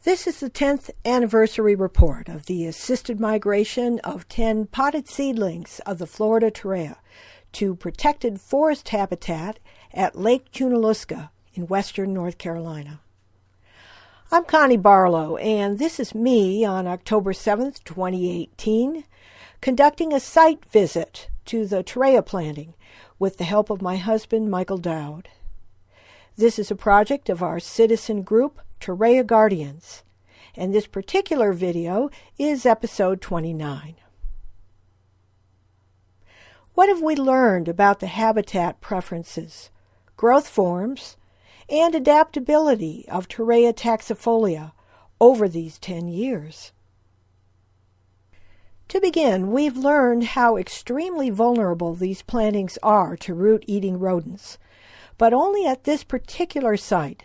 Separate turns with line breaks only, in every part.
This is the 10th anniversary report of the assisted migration of 10 potted seedlings of the Florida Torreya to protected forest habitat at Lake Junaluska in western North Carolina. I'm Connie Barlow, and this is me on October 7th, 2018, conducting a site visit to the Torreya planting with the help of my husband, Michael Dowd. This is a project of our citizen group, Torreya Guardians, and this particular video is episode 29. What have we learned about the habitat preferences, growth forms, and adaptability of Torreya taxifolia over these 10 years? To begin, we've learned how extremely vulnerable these plantings are to root-eating rodents, but only at this particular site,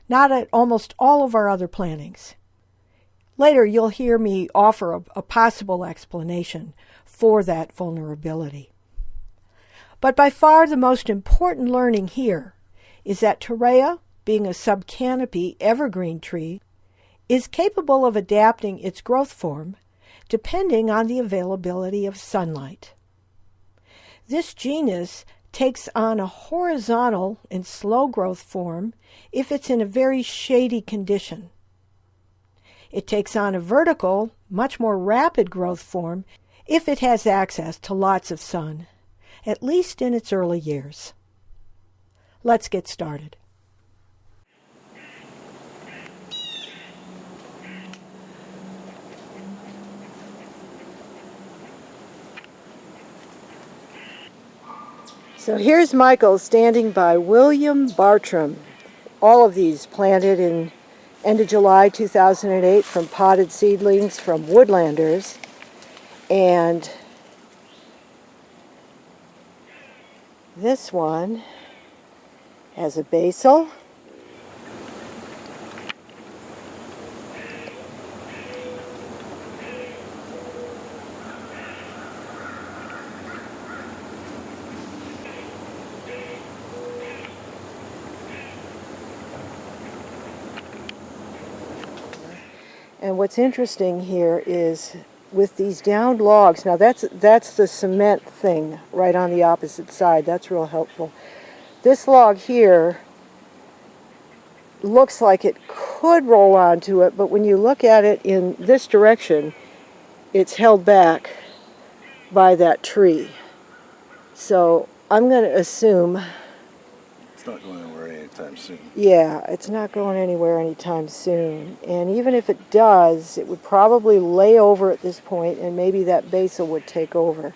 not at almost all of our other plantings. Later, you'll hear me offer a possible explanation for that vulnerability. But by far the most important learning here is that Torreya, being a subcanopy evergreen tree, is capable of adapting its growth form depending on the availability of sunlight. This genus takes on a horizontal and slow growth form if it's in a very shady condition. It takes on a vertical, much more rapid growth form if it has access to lots of sun, at least in its early years. Let's get started. So here's Michael standing by William Bartram. All of these planted in end of July 2008 from potted seedlings from woodlanders. And this one has a basil. And what's interesting here is with these downed logs, now that's the cement thing right on the opposite side. That's real helpful. This log here looks like it could roll onto it, but when you look at it in this direction, it's held back by that tree. So I'm going to assume
it's not going anywhere anytime soon.
Yeah, it's not going anywhere anytime soon. And even if it does, it would probably lay over at this point, and maybe that basil would take over.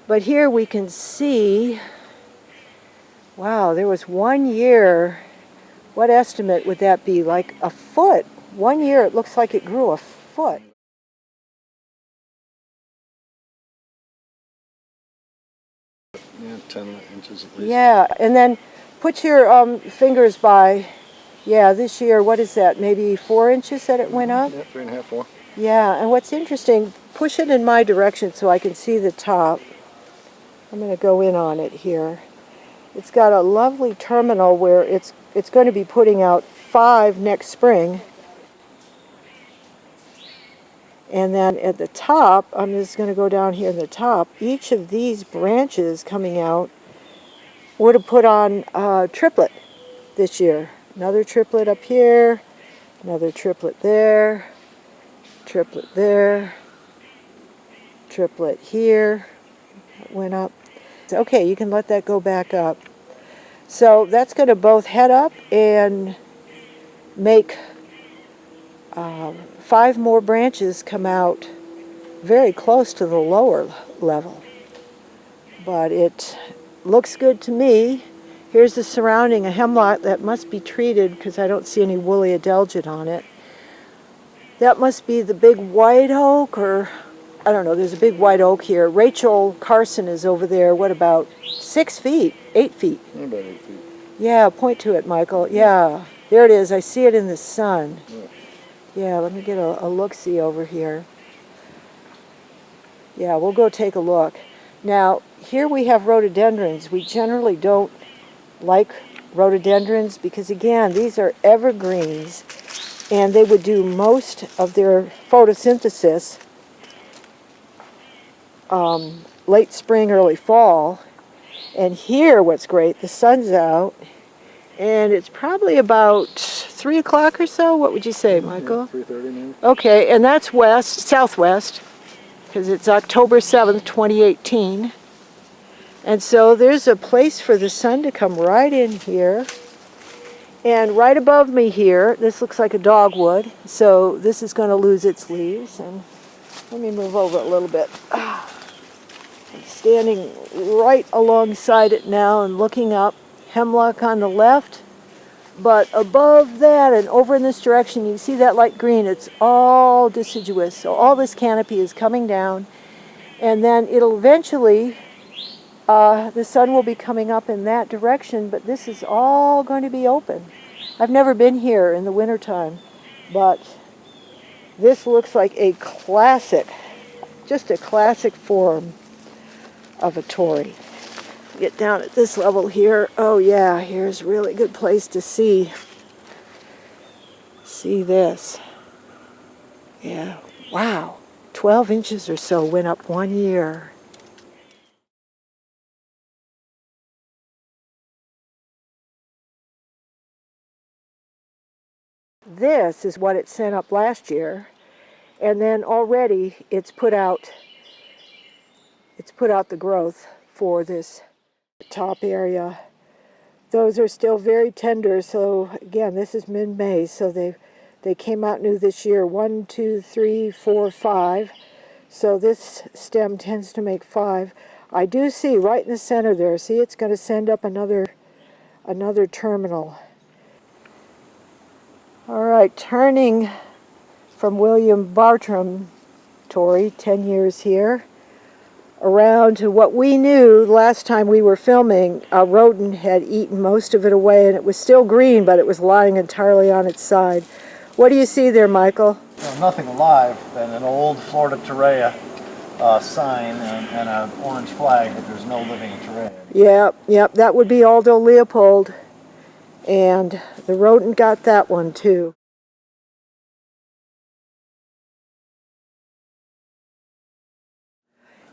But here we can see, wow, there was 1 year. What estimate would that be? Like a foot. 1 year, it looks like it grew a foot.
Yeah, 10 inches at least.
Yeah, and then put your fingers by, this year, what is that, maybe 4 inches that it went up?
Yeah, 3.5, 4.
Yeah, and what's interesting, push it in my direction so I can see the top. I'm going to go in on it here. It's got a lovely terminal where it's going to be putting out 5 next spring. And then at the top, I'm just going to go down here in the top, each of these branches coming out would have put on a triplet this year. Another triplet up here, another triplet there, triplet there, triplet here. That went up. Okay, you can let that go back up. So that's going to both head up and make 5 more branches come out very close to the lower level. But it looks good to me. Here's the surrounding, a hemlock that must be treated because I don't see any woolly adelgid on it. That must be the big white oak, or I don't know, there's a big white oak here. Rachel Carson is over there, what, about 6 feet, 8 feet?
About 8 feet.
Yeah, point to it, Michael. Yeah, there it is. I see it in the sun. Yeah, let me get a look-see over here. Yeah, we'll go take a look. Now, here we have rhododendrons. We generally don't like rhododendrons, because again, these are evergreens, and they would do most of their photosynthesis late spring, early fall. And here, what's great, the sun's out, and it's probably about 3 o'clock or so. What would you say, Michael?
Yeah, 3:30 maybe.
Okay, and that's southwest, because it's October 7th, 2018. And so there's a place for the sun to come right in here. And right above me here, this looks like a dogwood, so this is going to lose its leaves. And let me move over a little bit. I'm standing right alongside it now and looking up. Hemlock on the left, but above that and over in this direction, you see that light green, it's all deciduous. So all this canopy is coming down, and then it'll eventually, the sun will be coming up in that direction, but this is all going to be open. I've never been here in the wintertime, but this looks like a classic, just a classic form of a Torrey. Get down at this level here. Oh yeah, here's a really good place to see this. Yeah, wow, 12 inches or so went up 1 year. This is what it sent up last year, and then already it's put out the growth for this top area. Those are still very tender, so again, this is mid-May, so they came out new this year. 1, 2, 3, 4, 5. So this stem tends to make 5. I do see right in the center there, see, it's going to send up another terminal. All right, turning from William Bartram Torrey, 10 years here, around to what we knew last time we were filming. A rodent had eaten most of it away, and it was still green, but it was lying entirely on its side. What do you see there, Michael?
Well, nothing alive than an old Florida Torreya sign and an orange flag that there's no living Torreya.
Yep, that would be Aldo Leopold, and the rodent got that one too.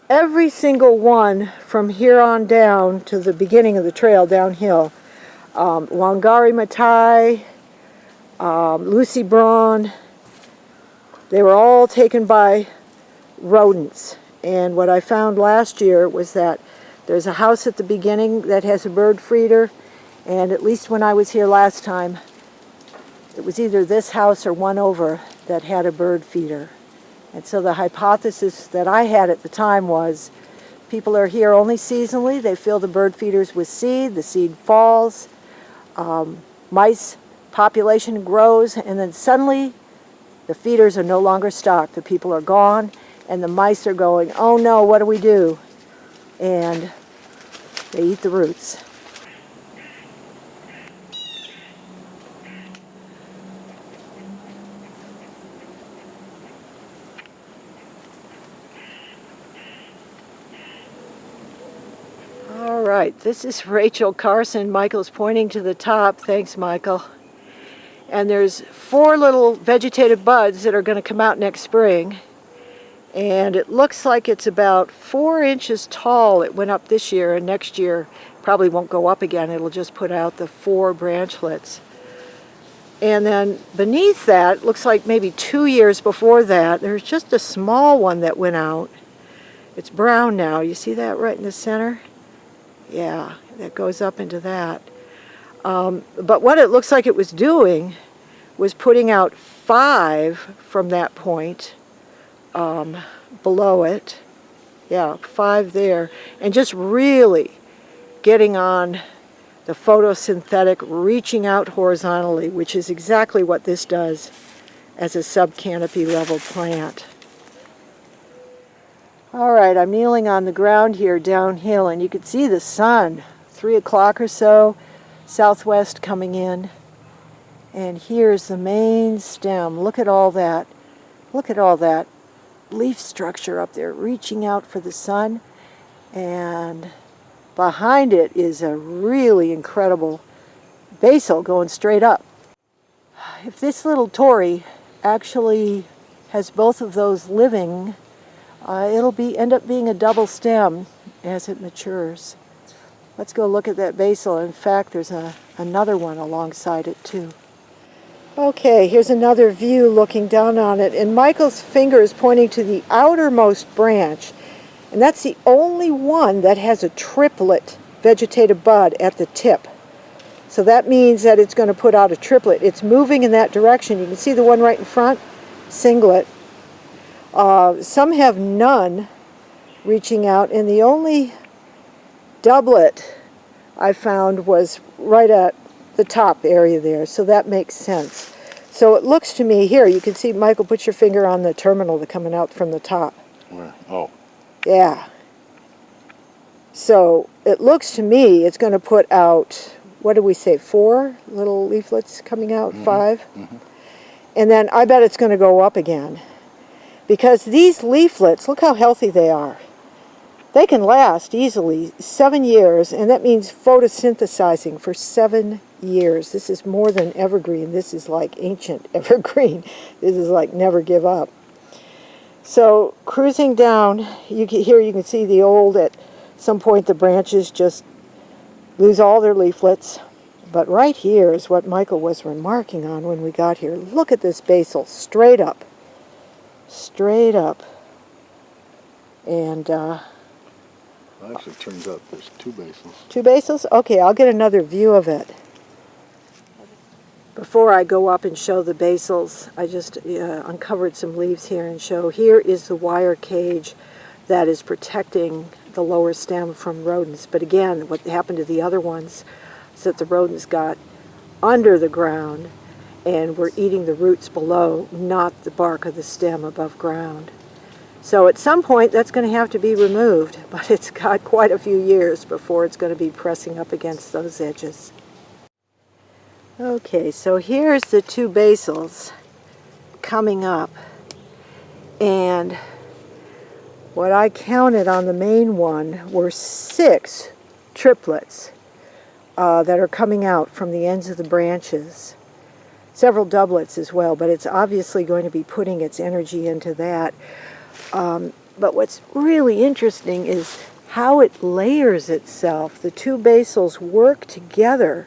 Every single one from here on down to the beginning of the trail downhill, Wangari Maathai, Lucy Braun, they were all taken by rodents. And what I found last year was that there's a house at the beginning that has a bird feeder, and at least when I was here last time, it was either this house or one over that had a bird feeder. And so the hypothesis that I had at the time was people are here only seasonally. They fill the bird feeders with seed. The seed falls. Mice population grows. And then suddenly the feeders are no longer stocked. The people are gone. And the mice are going, oh no, what do we do? And they eat the roots. All right, this is Rachel Carson. Michael's pointing to the top. Thanks, Michael. And there's 4 little vegetative buds that are going to come out next spring. And it looks like it's about 4 inches tall. It went up this year, and next year probably won't go up again. It'll just put out the 4 branchlets. And then beneath that, looks like maybe 2 years before that, there's just a small one that went out. It's brown now. You see that right in the center? Yeah, that goes up into that. But what it looks like it was doing was putting out 5 from that point below it. Yeah, 5 there. And just really getting on the photosynthetic, reaching out horizontally, which is exactly what this does as a subcanopy level plant. All right, I'm kneeling on the ground here downhill, and you can see the sun, 3 o'clock or so, southwest coming in. And here's the main stem. Look at all that. Look at all that leaf structure up there, reaching out for the sun. And behind it is a really incredible basil going straight up. If this little Torrey actually has both of those living, it'll end up being a double stem as it matures. Let's go look at that basil. In fact, there's another one alongside it too. Okay, here's another view looking down on it, and Michael's finger is pointing to the outermost branch, and that's the only one that has a triplet vegetative bud at the tip. So that means that it's going to put out a triplet. It's moving in that direction. You can see the one right in front, singlet. Some have none reaching out, and the only doublet I found was right at the top area there, so that makes sense. So it looks to me here, you can see, Michael, put your finger on the terminal that's coming out from the top.
Where? Oh.
Yeah. So it looks to me it's going to put out, what did we say, 4 little leaflets coming out, 5? And then I bet it's going to go up again. Because these leaflets, look how healthy they are. They can last easily 7 years, and that means photosynthesizing for 7 years. This is more than evergreen. This is like ancient evergreen. This is like never give up. So cruising down, here you can see the old, at some point the branches just lose all their leaflets. But right here is what Michael was remarking on when we got here. Look at this basil, straight up. Straight up. And
actually, it turns out there's 2 basils.
2 basils? Okay, I'll get another view of it. Before I go up and show the basils, I just uncovered some leaves here and show. Here is the wire cage that is protecting the lower stem from rodents. But again, what happened to the other ones is that the rodents got under the ground and were eating the roots below, not the bark of the stem above ground. So at some point that's going to have to be removed, but it's got quite a few years before it's going to be pressing up against those edges. Okay, so here's the 2 basils coming up, and what I counted on the main one were 6 triplets that are coming out from the ends of the branches. Several doublets as well, but it's obviously going to be putting its energy into that. But what's really interesting is how it layers itself. The 2 basils work together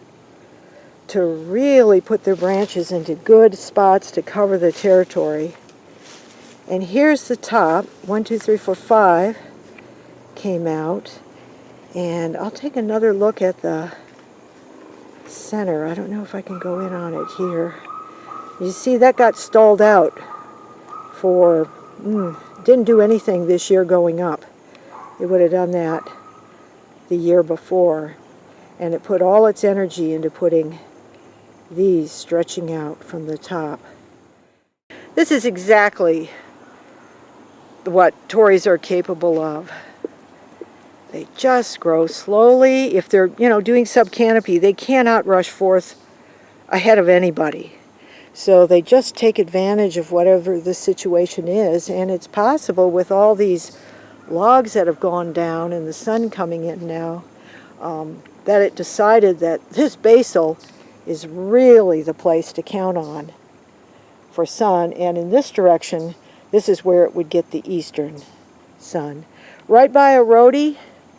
to really put their branches into good spots to cover the territory. And here's the top. 1, 2, 3, 4, 5 came out. And I'll take another look at the center. I don't know if I can go in on it here. You see that got stalled out for, didn't do anything this year going up. It would have done that the year before. And it put all its energy into putting these stretching out from the top. This is exactly what Torreys are capable of. They just grow slowly. If they're, doing sub-canopy, they cannot rush forth ahead of anybody. So they just take advantage of whatever the situation is, and it's possible with all these logs that have gone down and the sun coming in now, that it decided that this basil is really the place to count on for sun, and in this direction, this is where it would get the eastern sun. Right by a rhodie,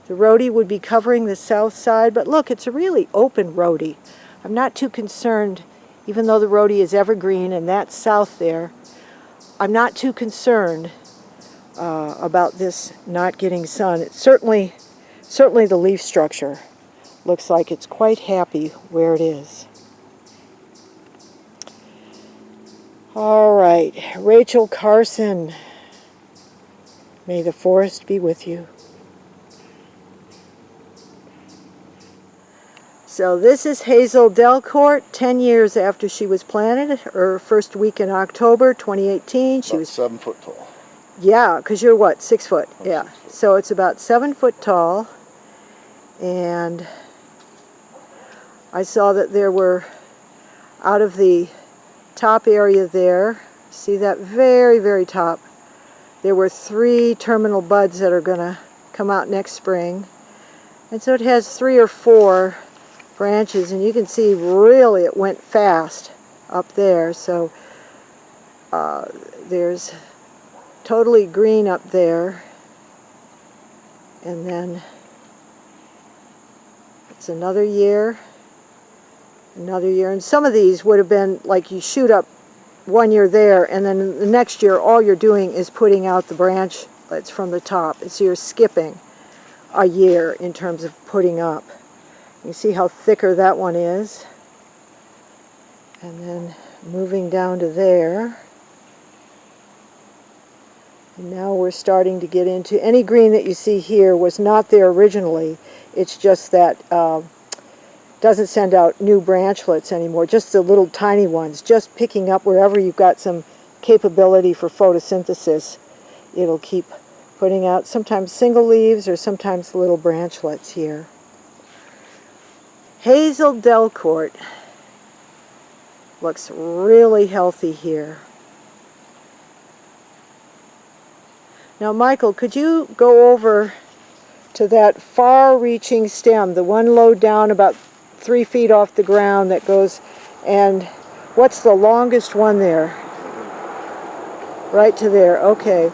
the rhodie would be covering the south side, but look, it's a really open rhodie. I'm not too concerned, even though the rhodie is evergreen and that's south there, I'm not too concerned about this not getting sun. It's certainly the leaf structure looks like it's quite happy where it is. All right, Rachel Carson, may the forest be with you. So this is Hazel Delcourt, 10 years after she was planted, her first week in October 2018. She was
7 foot tall.
Yeah, because you're what, 6 foot?
I'm
Yeah,
6 foot.
So it's about 7 foot tall, and I saw that there were, out of the top area there, see that very, very top, there were 3 terminal buds that are going to come out next spring. And so it has 3 or 4 branches, and you can see really it went fast up there. So there's totally green up there, and then it's another year, and some of these would have been like you shoot up 1 year there, and then the next year all you're doing is putting out the branchlets from the top. So you're skipping a year in terms of putting up. You see how thicker that one is, and then moving down to there. And now we're starting to get into any green that you see here was not there originally. It's just that doesn't send out new branchlets anymore, just the little tiny ones, just picking up wherever you've got some capability for photosynthesis. It'll keep putting out sometimes single leaves or sometimes little branchlets here. Hazel Delcourt looks really healthy here. Now, Michael, could you go over to that far-reaching stem, the one low down about 3 feet off the ground that goes, and what's the longest one there? Right to there, okay.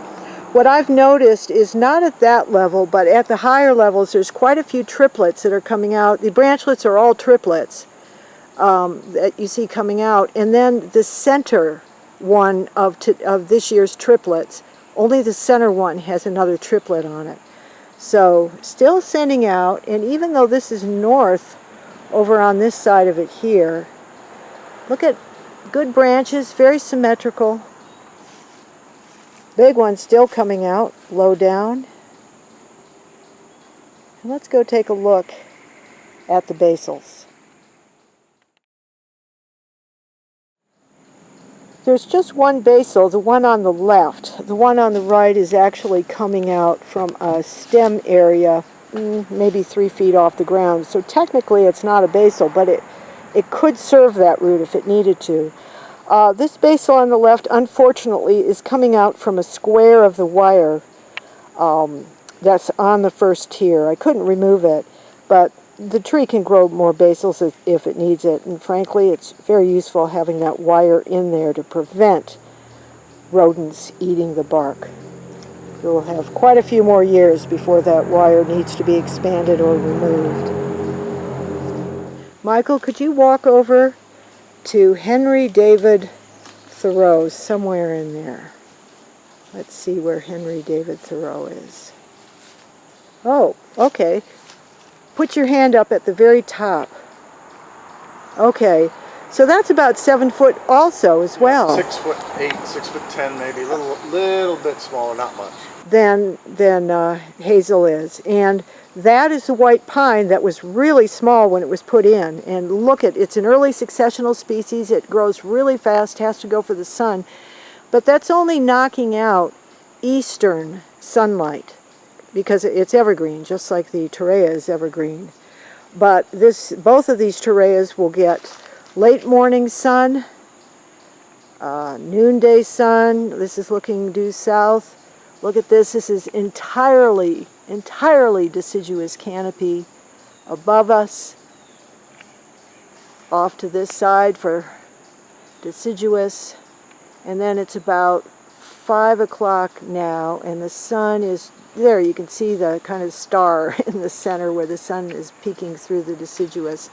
What I've noticed is not at that level, but at the higher levels, there's quite a few triplets that are coming out. The branchlets are all triplets that you see coming out, and then the center one of this year's triplets, only the center one has another triplet on it. So still sending out, and even though this is north over on this side of it here, look at good branches, very symmetrical. Big one still coming out, low down. And let's go take a look at the basils. There's just one basal, the one on the left. The one on the right is actually coming out from a stem area, maybe 3 feet off the ground. So technically it's not a basal, but it could serve that root if it needed to. This basal on the left, unfortunately, is coming out from a square of the wire that's on the first tier. I couldn't remove it, but the tree can grow more basils if it needs it, and frankly it's very useful having that wire in there to prevent rodents eating the bark. We'll have quite a few more years before that wire needs to be expanded or removed. Michael, could you walk over to Henry David Thoreau, somewhere in there? Let's see where Henry David Thoreau is. Oh, okay. Put your hand up at the very top. Okay, so that's about 7 foot also as well.
6'8", 6'10", maybe a little bit smaller, not much.
Than hazel is, and that is the white pine that was really small when it was put in. And look at it's an early successional species. It grows really fast, has to go for the sun, but that's only knocking out eastern sunlight, because it's evergreen, just like the Torreya is evergreen. But both of these Torreyas will get late morning sun, noonday sun. This is looking due south. Look at this. This is entirely deciduous canopy above us. Off to this side for deciduous. And then it's about 5 o'clock now, and the sun is there. You can see the kind of star in the center where the sun is peeking through the deciduous.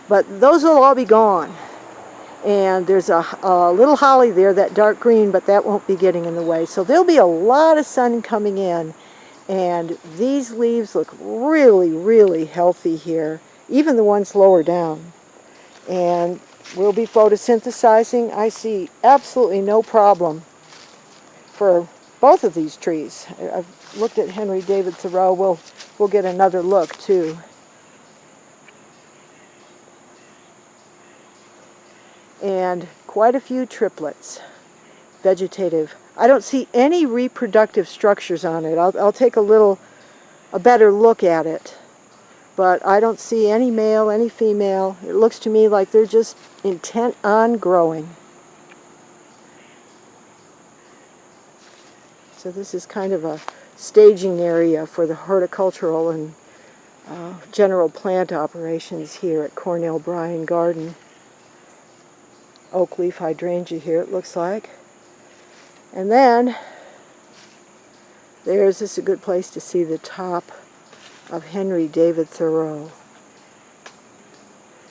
But those will all be gone. And there's a little holly there, that dark green, but that won't be getting in the way. So there'll be a lot of sun coming in, and these leaves look really healthy here, even the ones lower down. And we'll be photosynthesizing. I see absolutely no problem for both of these trees. I've looked at Henry David Thoreau. We'll get another look too. And quite a few triplets, vegetative. I don't see any reproductive structures on it. I'll take a better look at it, but I don't see any male, any female. It looks to me like they're just intent on growing. So this is kind of a staging area for the horticultural and general plant operations here at Corneille Bryan Garden. Oak leaf hydrangea here, it looks like. And then this is a good place to see the top of Henry David Thoreau.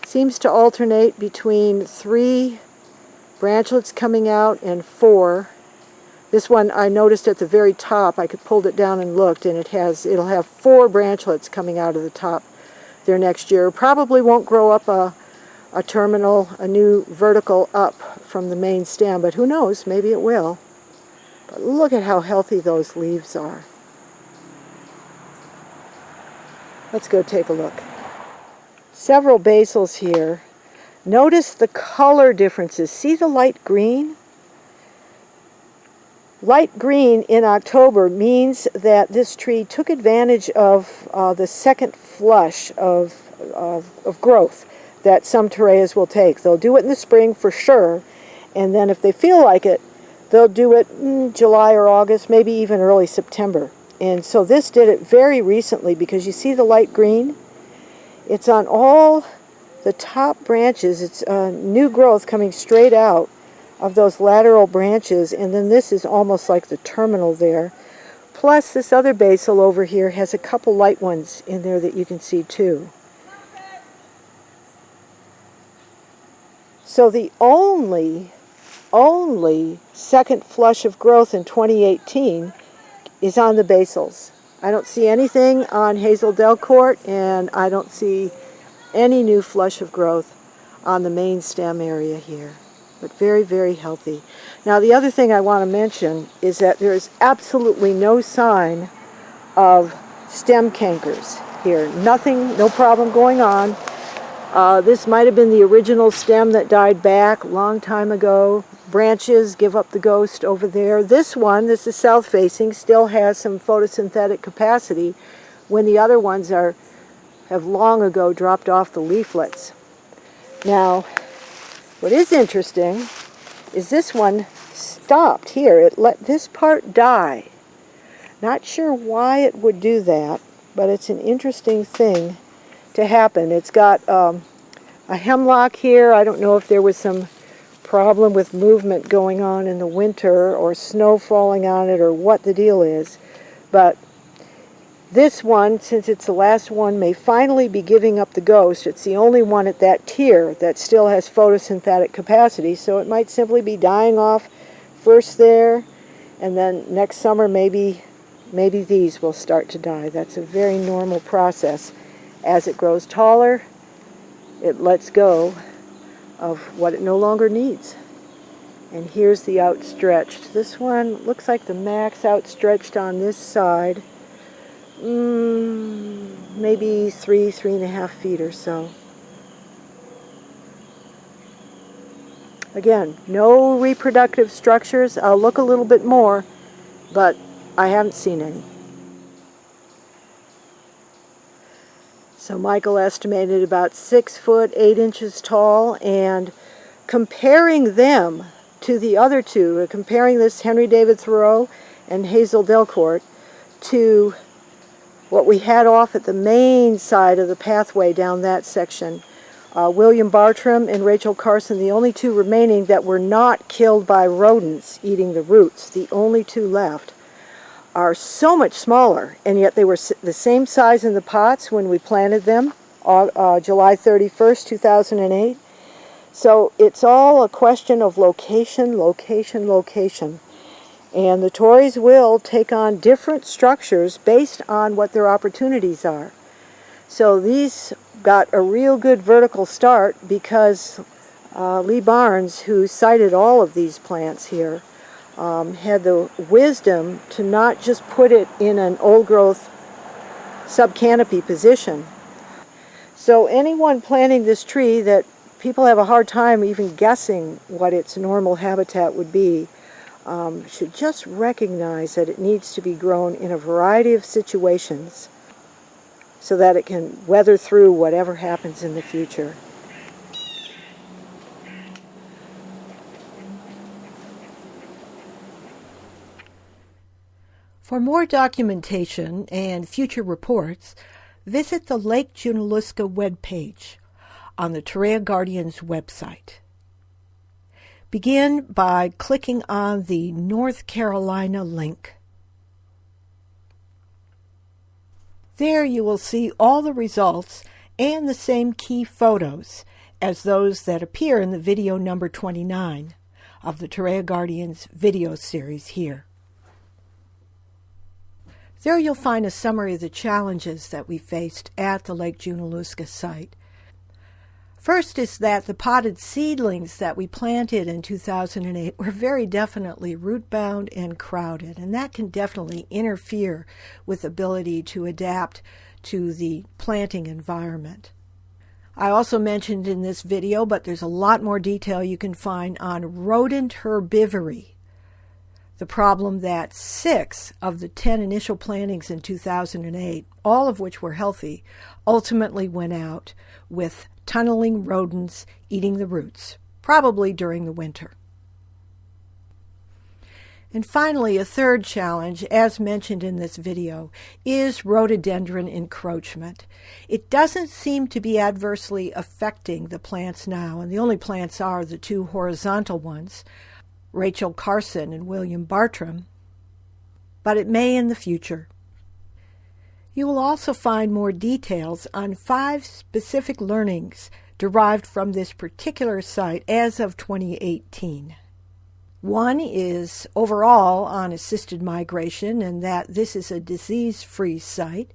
Seems to alternate between 3 branchlets coming out and 4. This one I noticed at the very top. I could pulled it down and looked, and it'll have 4 branchlets coming out of the top there next year. Probably won't grow up a new vertical up from the main stem, but who knows, maybe it will. But look at how healthy those leaves are. Let's go take a look. Several basils here. Notice the color differences. See the light green? Light green in October means that this tree took advantage of the second flush of growth that some Torreyas will take. They'll do it in the spring for sure, and then if they feel like it, they'll do it in July or August, maybe even early September. And so this did it very recently because you see the light green? It's on all the top branches. It's new growth coming straight out of those lateral branches, and then this is almost like the terminal there. Plus this other basil over here has a couple light ones in there that you can see too. So the only second flush of growth in 2018 is on the basils. I don't see anything on Hazel Delcourt, and I don't see any new flush of growth on the main stem area here. But very, very healthy. Now the other thing I want to mention is that there is absolutely no sign of stem cankers here. Nothing, no problem going on. This might have been the original stem that died back a long time ago. Branches give up the ghost over there. This is south facing, still has some photosynthetic capacity when the other ones have long ago dropped off the leaflets. Now, what is interesting is this one stopped here. It let this part die. Not sure why it would do that, but it's an interesting thing to happen. It's got a hemlock here. I don't know if there was some problem with movement going on in the winter or snow falling on it or what the deal is, but this one, since it's the last one, may finally be giving up the ghost. It's the only one at that tier that still has photosynthetic capacity, so it might simply be dying off first there, and then next summer maybe these will start to die. That's a very normal process. As it grows taller, it lets go of what it no longer needs. And here's the outstretched. This one looks like the max outstretched on this side. Maybe 3.5 feet or so. Again, no reproductive structures. I'll look a little bit more, but I haven't seen any. So Michael estimated about 6 foot 8 inches tall, and comparing them to the other two, comparing this Henry David Thoreau and Hazel Delcourt to what we had off at the main side of the pathway down that section. William Bartram and Rachel Carson, the only two remaining that were not killed by rodents eating the roots, the only two left, are so much smaller, and yet they were the same size in the pots when we planted them, July 31st, 2008. So it's all a question of location, location, location. And the Tories will take on different structures based on what their opportunities are. So these got a real good vertical start because Lee Barnes, who sited all of these plants here, had the wisdom to not just put it in an old growth subcanopy position. So anyone planting this tree that people have a hard time even guessing what its normal habitat would be, should just recognize that it needs to be grown in a variety of situations so that it can weather through whatever happens in the future. For more documentation and future reports, visit the Lake Junaluska webpage on the Torreya Guardian's website. Begin by clicking on the North Carolina link. There you will see all the results and the same key photos as those that appear in the video number 29 of the Torreya Guardian's video series here. There you'll find a summary of the challenges that we faced at the Lake Junaluska site. First is that the potted seedlings that we planted in 2008 were very definitely root-bound and crowded, and that can definitely interfere with the ability to adapt to the planting environment. I also mentioned in this video, but there's a lot more detail you can find on rodent herbivory, the problem that 6 of the 10 initial plantings in 2008, all of which were healthy, ultimately went out with tunneling rodents eating the roots, probably during the winter. And finally, a third challenge, as mentioned in this video, is rhododendron encroachment. It doesn't seem to be adversely affecting the plants now, and the only plants are the 2 horizontal ones, Rachel Carson and William Bartram, but it may in the future. You will also find more details on 5 specific learnings derived from this particular site as of 2018. One is overall on assisted migration and that this is a disease-free site.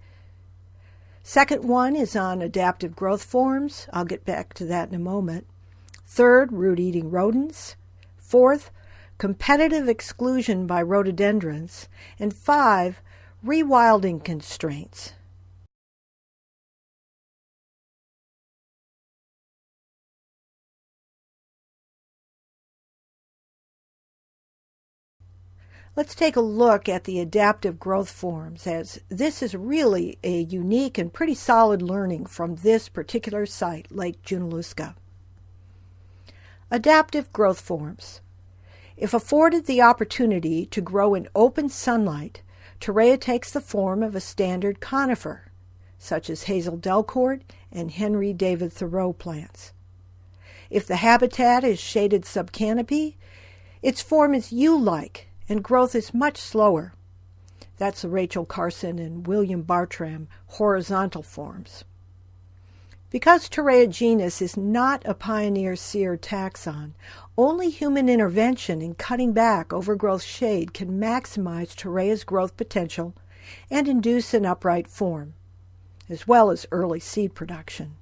Second one is on adaptive growth forms. I'll get back to that in a moment. Third, root-eating rodents. Fourth, competitive exclusion by rhododendrons. And 5, rewilding constraints. Let's take a look at the adaptive growth forms, as this is really a unique and pretty solid learning from this particular site, Lake Junaluska. Adaptive growth forms. If afforded the opportunity to grow in open sunlight, Torreya takes the form of a standard conifer, such as hazel delcourt and Henry David Thoreau plants. If the habitat is shaded subcanopy, its form is yew-like and growth is much slower. That's the Rachel Carson and William Bartram horizontal forms. Because Torreya genus is not a pioneer seer taxon, only human intervention in cutting back overgrowth shade can maximize Torreya's growth potential and induce an upright form, as well as early seed production.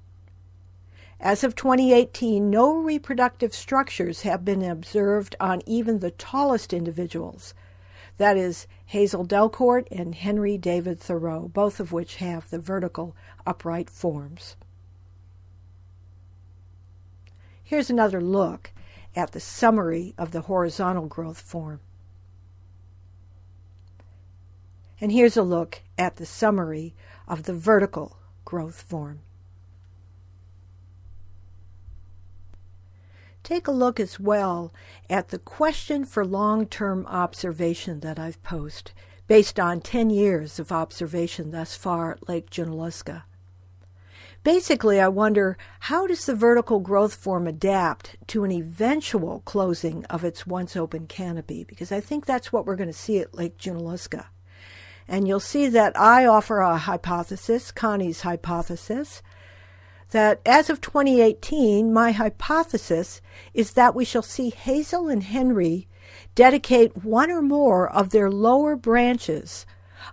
As of 2018, no reproductive structures have been observed on even the tallest individuals, that is, Hazel Delcourt and Henry David Thoreau, both of which have the vertical upright forms. Here's another look at the summary of the horizontal growth form. And here's a look at the summary of the vertical growth form. Take a look as well at the question for long-term observation that I've posed, based on 10 years of observation thus far at Lake Junaluska. Basically, I wonder, how does the vertical growth form adapt to an eventual closing of its once open canopy? Because I think that's what we're going to see at Lake Junaluska. And you'll see that I offer a hypothesis, Connie's hypothesis, that as of 2018, my hypothesis is that we shall see Hazel and Henry dedicate one or more of their lower branches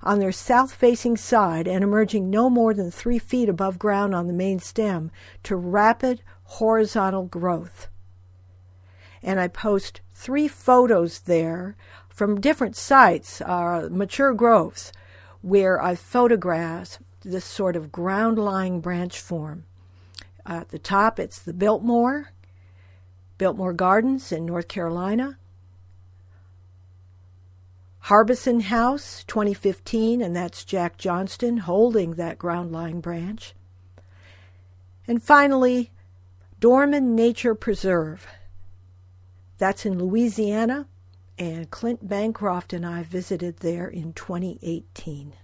on their south-facing side and emerging no more than 3 feet above ground on the main stem to rapid horizontal growth. And I post 3 photos there from different sites, mature groves, where I photographed this sort of ground-lying branch form. At the top, it's the Biltmore Gardens in North Carolina. Harbison House, 2015, and that's Jack Johnston holding that ground-lying branch. And finally, Dorman Nature Preserve. That's in Louisiana, and Clint Bancroft and I visited there in 2018.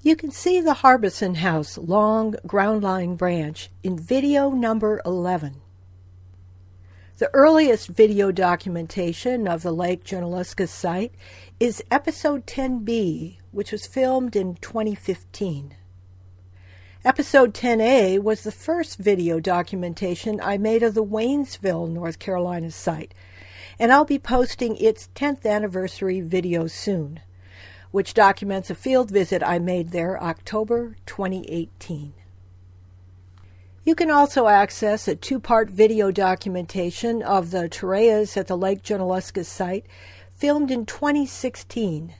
You can see the Harbison House long ground-lying branch in video number 11. The earliest video documentation of the Lake Junaluska site is episode 10B, which was filmed in 2015. Episode 10A was the first video documentation I made of the Waynesville, North Carolina site, and I'll be posting its 10th anniversary video soon, which documents a field visit I made there October 2018. You can also access a 2-part video documentation of the Torreyas at the Lake Junaluska site, filmed in 2016.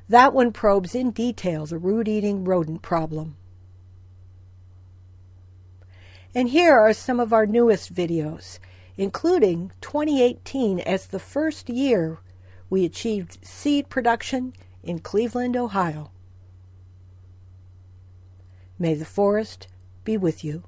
That one probes in detail the root-eating rodent problem. And here are some of our newest videos, including 2018 as the first year we achieved seed production in Cleveland, Ohio. May the forest be with you.